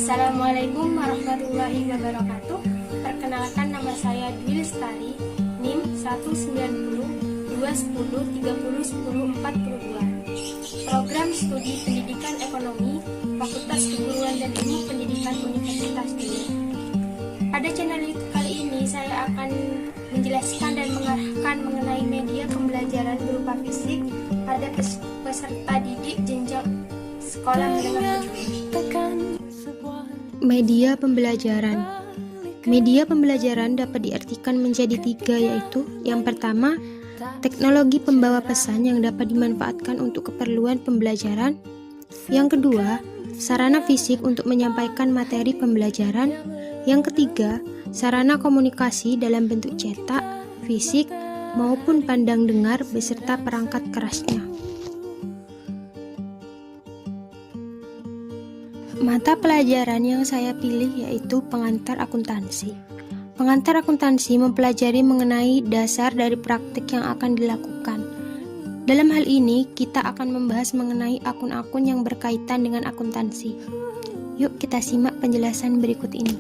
Assalamualaikum warahmatullahi wabarakatuh. Perkenalkan, nama saya Dwi Lestari, NIM 190-210-30-10-42. Program Studi Pendidikan Ekonomi, Fakultas Keguruan dan Ilmu Pendidikan Universitas Dwi. Pada channel YouTube kali ini saya akan menjelaskan dan mengarahkan mengenai media pembelajaran berupa fisik pada peserta didik jenjang sekolah menengah kejuruan. Media pembelajaran. Media pembelajaran dapat diartikan menjadi tiga, yaitu yang pertama, teknologi pembawa pesan yang dapat dimanfaatkan untuk keperluan pembelajaran. Yang kedua, sarana fisik untuk menyampaikan materi pembelajaran. Yang ketiga, sarana komunikasi dalam bentuk cetak, fisik, maupun pandang dengar beserta perangkat kerasnya. Mata pelajaran yang saya pilih yaitu pengantar akuntansi. Pengantar akuntansi mempelajari mengenai dasar dari praktik yang akan dilakukan. Dalam hal ini, kita akan membahas mengenai akun-akun yang berkaitan dengan akuntansi. Yuk kita simak penjelasan berikut ini.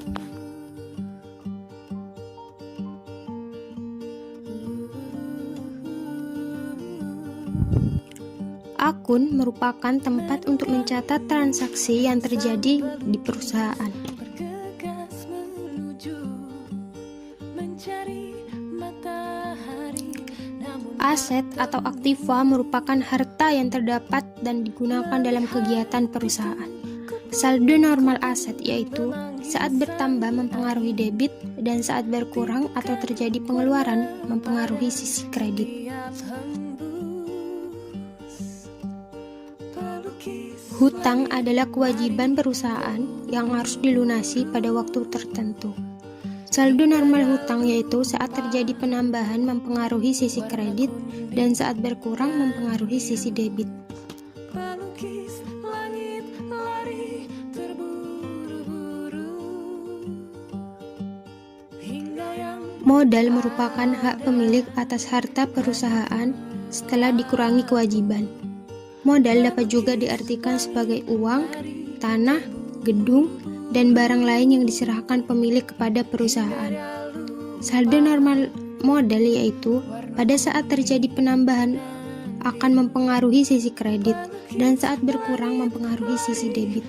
Akun merupakan tempat untuk mencatat transaksi yang terjadi di perusahaan. Aset atau aktiva merupakan harta yang terdapat dan digunakan dalam kegiatan perusahaan. Saldo normal aset yaitu saat bertambah mempengaruhi debit dan saat berkurang atau terjadi pengeluaran mempengaruhi sisi kredit. Hutang adalah kewajiban perusahaan yang harus dilunasi pada waktu tertentu. Saldo normal hutang yaitu saat terjadi penambahan mempengaruhi sisi kredit dan saat berkurang mempengaruhi sisi debit. Modal merupakan hak pemilik atas harta perusahaan setelah dikurangi kewajiban. Modal dapat juga diartikan sebagai uang, tanah, gedung, dan barang lain yang diserahkan pemilik kepada perusahaan. Saldo normal modal yaitu pada saat terjadi penambahan akan mempengaruhi sisi kredit dan saat berkurang mempengaruhi sisi debit.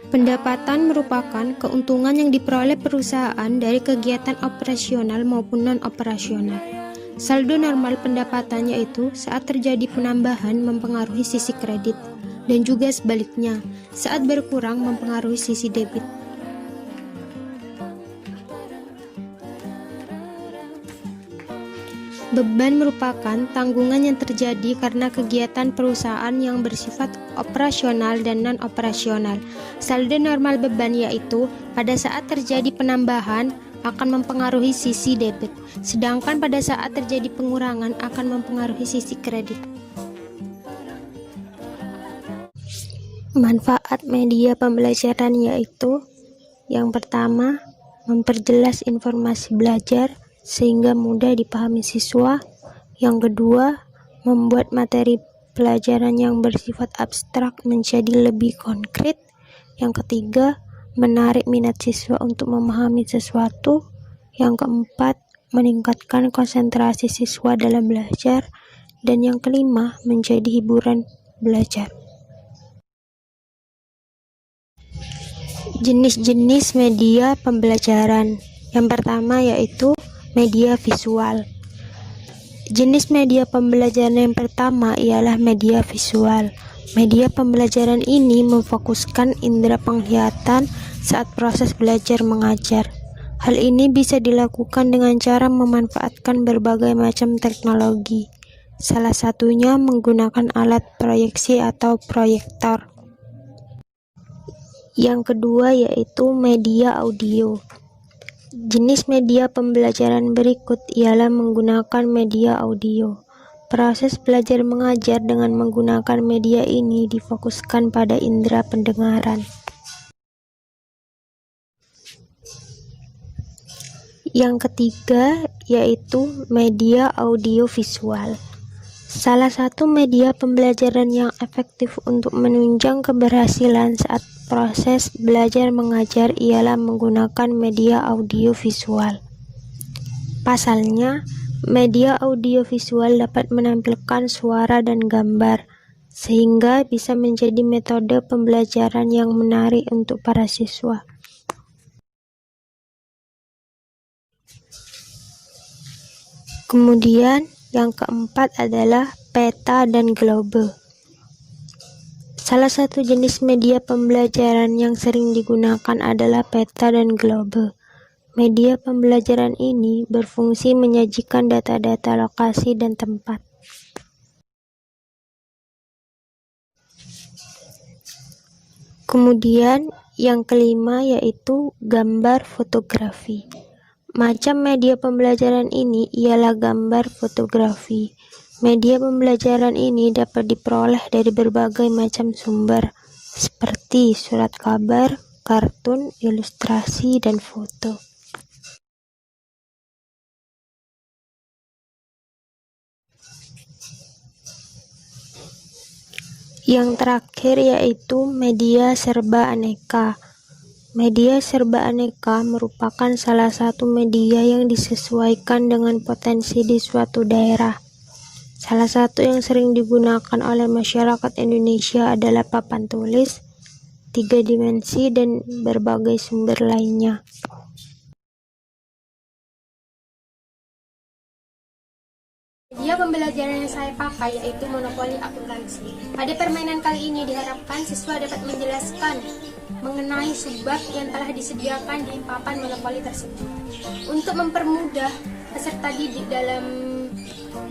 Pendapatan merupakan keuntungan yang diperoleh perusahaan dari kegiatan operasional maupun non-operasional. Saldo normal pendapatan yaitu saat terjadi penambahan mempengaruhi sisi kredit dan juga sebaliknya, saat berkurang mempengaruhi sisi debit. Beban merupakan tanggungan yang terjadi karena kegiatan perusahaan yang bersifat operasional dan non-operasional. Saldo normal beban yaitu pada saat terjadi penambahan akan mempengaruhi sisi debit, sedangkan pada saat terjadi pengurangan akan mempengaruhi sisi kredit. Manfaat media pembelajaran yaitu yang pertama, memperjelas informasi belajar sehingga mudah dipahami siswa. Yang kedua, membuat materi pelajaran yang bersifat abstrak menjadi lebih konkret. Yang ketiga, menarik minat siswa untuk memahami sesuatu. Yang keempat, meningkatkan konsentrasi siswa dalam belajar. Dan yang kelima, menjadi hiburan belajar. Jenis-jenis media pembelajaran. Yang pertama yaitu media visual. Jenis media pembelajaran yang pertama ialah media visual. Media pembelajaran ini memfokuskan indera penglihatan saat proses belajar mengajar. Hal ini bisa dilakukan dengan cara memanfaatkan berbagai macam teknologi. Salah satunya menggunakan alat proyeksi atau proyektor. Yang kedua yaitu media audio. Jenis media pembelajaran berikut ialah menggunakan media audio. Proses belajar mengajar dengan menggunakan media ini difokuskan pada indera pendengaran. Yang ketiga yaitu media audiovisual. Salah satu media pembelajaran yang efektif untuk menunjang keberhasilan saat proses belajar mengajar ialah menggunakan media audiovisual. Pasalnya, media audiovisual dapat menampilkan suara dan gambar, sehingga bisa menjadi metode pembelajaran yang menarik untuk para siswa. Kemudian, yang keempat adalah peta dan globe. Salah satu jenis media pembelajaran yang sering digunakan adalah peta dan globe. Media pembelajaran ini berfungsi menyajikan data-data lokasi dan tempat. Kemudian, yang kelima yaitu gambar fotografi. Macam media pembelajaran ini ialah gambar fotografi. Media pembelajaran ini dapat diperoleh dari berbagai macam sumber, seperti surat kabar, kartun, ilustrasi, dan foto. Yang terakhir yaitu media serba aneka. Media serba aneka merupakan salah satu media yang disesuaikan dengan potensi di suatu daerah. Salah satu yang sering digunakan oleh masyarakat Indonesia adalah papan tulis, 3 dimensi, dan berbagai sumber lainnya. Media pembelajaran yang saya pakai yaitu monopoli akuntansi. Pada permainan kali ini diharapkan siswa dapat menjelaskan mengenai subbab yang telah disediakan di papan monopoli tersebut. Untuk mempermudah peserta didik dalam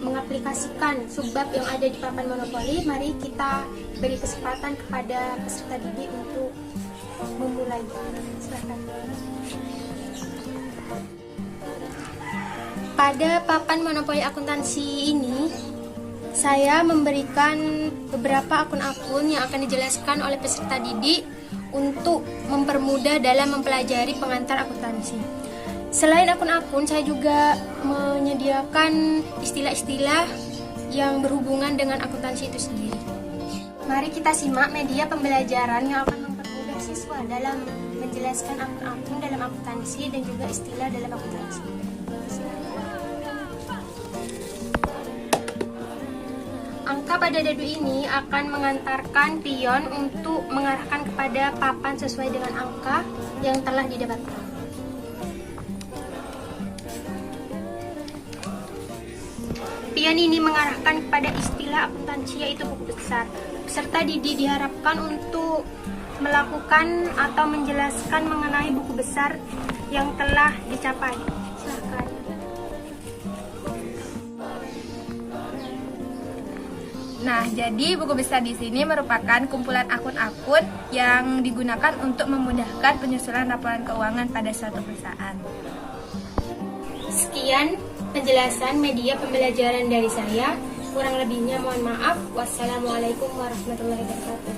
mengaplikasikan subbab yang ada di papan monopoli, mari kita beri kesempatan kepada peserta didik untuk memulai. Silakan. Pada papan monopoli akuntansi ini, saya memberikan beberapa akun-akun yang akan dijelaskan oleh peserta didik untuk mempermudah dalam mempelajari pengantar akuntansi. Selain akun-akun, saya juga menyediakan istilah-istilah yang berhubungan dengan akuntansi itu sendiri. Mari kita simak media pembelajaran yang akan mempermudah siswa dalam menjelaskan akun-akun dalam akuntansi dan juga istilah dalam akuntansi. Angka pada dadu ini akan mengantarkan pion untuk mengarahkan kepada papan sesuai dengan angka yang telah didapatkan. Pion ini mengarahkan kepada istilah akuntansi yaitu buku besar. Peserta didik diharapkan untuk melakukan atau menjelaskan mengenai buku besar yang telah dicapai. Silakan. Nah, jadi buku besar di sini merupakan kumpulan akun-akun yang digunakan untuk memudahkan penyusunan laporan keuangan pada suatu perusahaan. Sekian penjelasan media pembelajaran dari saya. Kurang lebihnya mohon maaf. Wassalamualaikum warahmatullahi wabarakatuh.